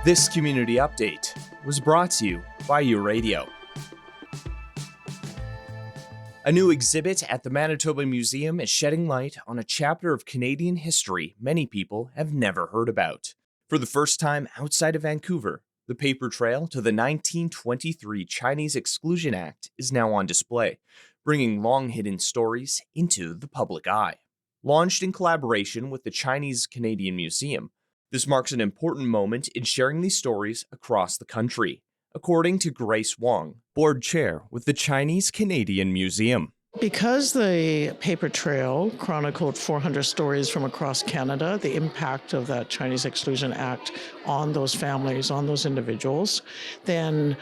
This community update was brought to you by your radio. A new exhibit at the Manitoba Museum is shedding light on a chapter of Canadian history many people have never heard about. For the first time outside of Vancouver, the paper trail to the 1923 Chinese Exclusion Act is now on display, bringing long-hidden stories into the public eye. Launched in collaboration with the Chinese Canadian Museum, this marks an important moment in sharing these stories across the country, according to Grace Wong, board chair with the Chinese Canadian Museum. Because the paper trail chronicled 400 stories from across Canada, the impact of that Chinese Exclusion Act on those families, on those individuals, then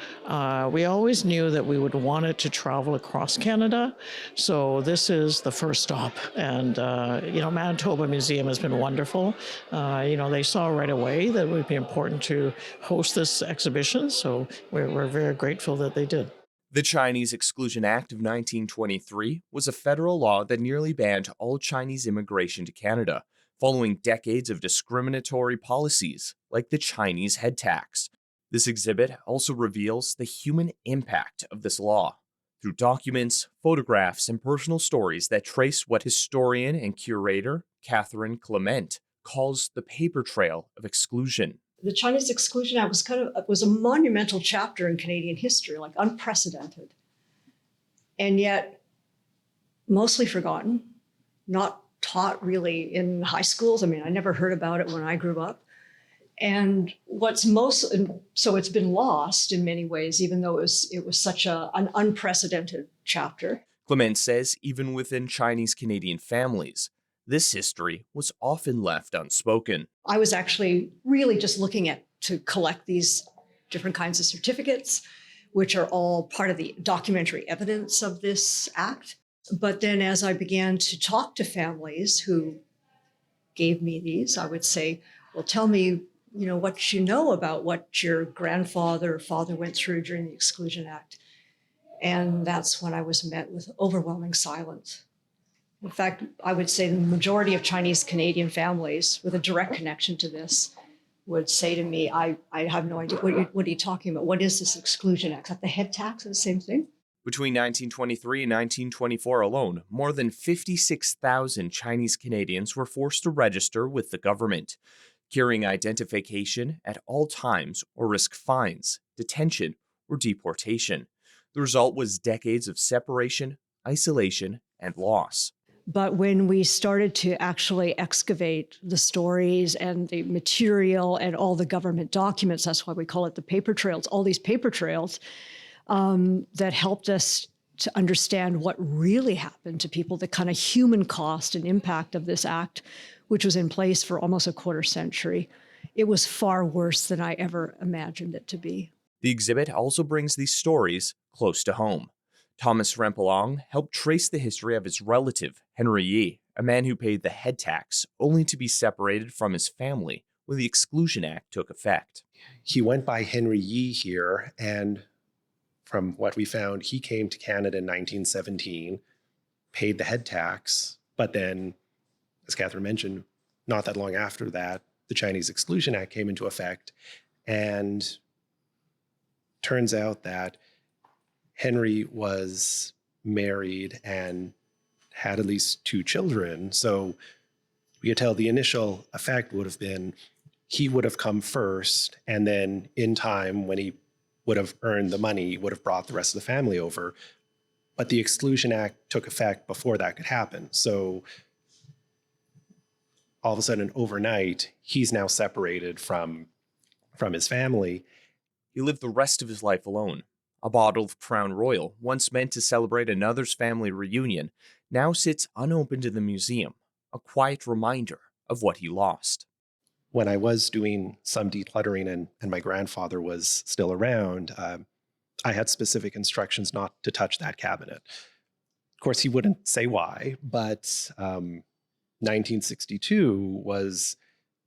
we always knew that we would want it to travel across Canada. So this is the first stop. And, Manitoba Museum has been wonderful. They saw right away that it would be important to host this exhibition. So we're very grateful that they did. The Chinese Exclusion Act of 1923 was a federal law that nearly banned all Chinese immigration to Canada, following decades of discriminatory policies like the Chinese head tax. This exhibit also reveals the human impact of this law through documents, photographs, and personal stories that trace what historian and curator Catherine Clement calls the paper trail of exclusion. The Chinese Exclusion Act was a monumental chapter in Canadian history, like unprecedented, and yet mostly forgotten, not taught really in high schools. I mean, I never heard about it when I grew up. And so it's been lost in many ways, even though it was such an unprecedented chapter. Clement says even within Chinese Canadian families, this history was often left unspoken. I was actually really just looking to collect these different kinds of certificates, which are all part of the documentary evidence of this act. But then as I began to talk to families who gave me these, I would say, well, tell me, what you know about what your grandfather or father went through during the Exclusion Act. And that's when I was met with overwhelming silence. In fact, I would say the majority of Chinese Canadian families with a direct connection to this would say to me, I have no idea. What are you talking about? What is this Exclusion Act? Is that the head tax or the same thing? Between 1923 and 1924 alone, more than 56,000 Chinese Canadians were forced to register with the government, carrying identification at all times or risk fines, detention, or deportation. The result was decades of separation, isolation, and loss. But when we started to actually excavate the stories and the material and all the government documents, that's why we call it the paper trails, all these paper trails that helped us to understand what really happened to people, the kind of human cost and impact of this act, which was in place for almost a quarter century. It was far worse than I ever imagined it to be. The exhibit also brings these stories close to home. Thomas Rempelong helped trace the history of his relative, Henry Yi, a man who paid the head tax only to be separated from his family when the Exclusion Act took effect. He went by Henry Yi here, and from what we found, he came to Canada in 1917, paid the head tax, but then, as Catherine mentioned, not that long after that, the Chinese Exclusion Act came into effect, and turns out that Henry was married and had at least 2 children. So we could tell the initial effect would have been he would have come first, and then in time, when he would have earned the money, he would have brought the rest of the family over. But the Exclusion Act took effect before that could happen. So all of a sudden, overnight, he's now separated from his family. He lived the rest of his life alone. A bottle of Crown Royal, once meant to celebrate another's family reunion, now sits unopened in the museum, a quiet reminder of what he lost. When I was doing some decluttering and my grandfather was still around, I had specific instructions not to touch that cabinet. Of course, he wouldn't say why, but 1962 was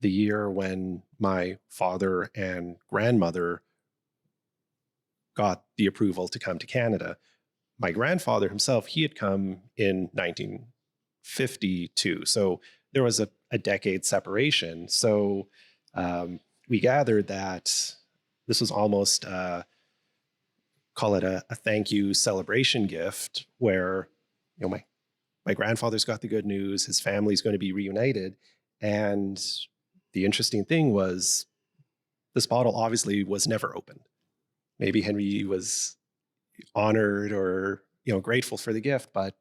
the year when my father and grandmother got the approval to come to Canada. My grandfather himself, he had come in 1952. So there was a decade separation. So we gathered that this was almost, call it a thank you celebration gift where, my grandfather's got the good news, his family's going to be reunited. And the interesting thing was this bottle obviously was never opened. Maybe Henry was honored or, grateful for the gift, but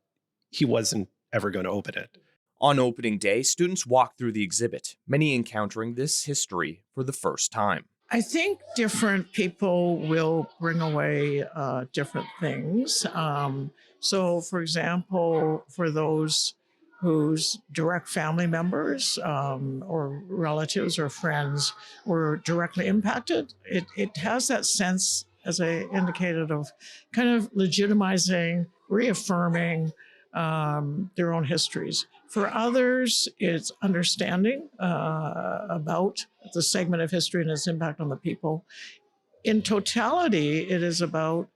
he wasn't ever going to open it. On opening day, students walk through the exhibit, many encountering this history for the first time. I think different people will bring away different things. So, for example, for those whose direct family members or relatives or friends were directly impacted, it has that sense, as I indicated, of kind of legitimizing, reaffirming their own histories. For others, it's understanding about the segment of history and its impact on the people. In totality, it is about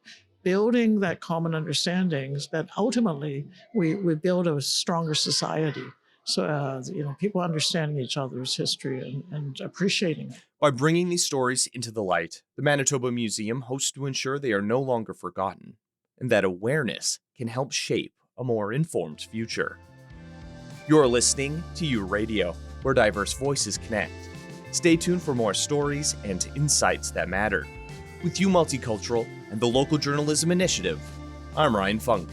building that common understandings that ultimately we build a stronger society. So, people understanding each other's history and appreciating it. By bringing these stories into the light, the Manitoba Museum hopes to ensure they are no longer forgotten, and that awareness can help shape a more informed future. You're listening to U Radio, where diverse voices connect. Stay tuned for more stories and insights that matter. With U Multicultural and the Local Journalism Initiative, I'm Ryan Funk.